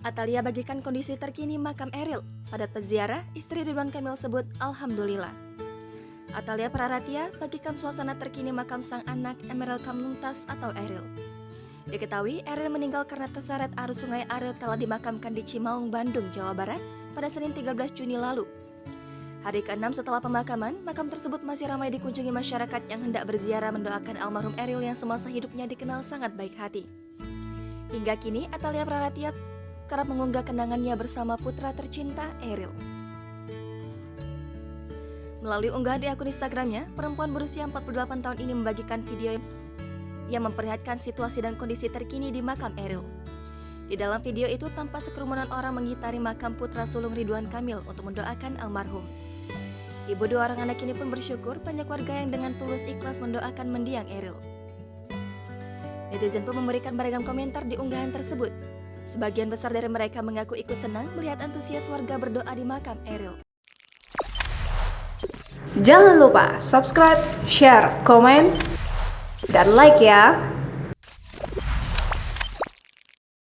Atalia bagikan kondisi terkini makam Eril. Pada peziarah, istri Ridwan Kamil sebut Alhamdulillah. Atalia Praratia bagikan suasana terkini makam sang anak Emeril Khan Mumtaz atau Eril. Diketahui Eril meninggal karena terseret arus sungai Are telah dimakamkan di Cimaung, Bandung, Jawa Barat pada Senin 13 Juni lalu. Hari ke-6 setelah pemakaman, makam tersebut masih ramai dikunjungi masyarakat yang hendak berziarah mendoakan almarhum Eril yang semasa hidupnya dikenal sangat baik hati. Hingga kini, Atalia Praratia kerap mengunggah kenangannya bersama putra tercinta Eril. Melalui unggahan di akun Instagramnya, perempuan berusia 48 tahun ini membagikan video yang memperlihatkan situasi dan kondisi terkini di makam Eril. Di dalam video itu tampak sekerumunan orang mengitari makam putra sulung Ridwan Kamil untuk mendoakan almarhum. Ibu dua orang anak ini pun bersyukur banyak warga yang dengan tulus ikhlas mendoakan mendiang Eril. Netizen pun memberikan beragam komentar di unggahan tersebut. Sebagian besar dari mereka mengaku ikut senang melihat antusias warga berdoa di makam Eril. Jangan lupa subscribe, share, komen, dan like ya!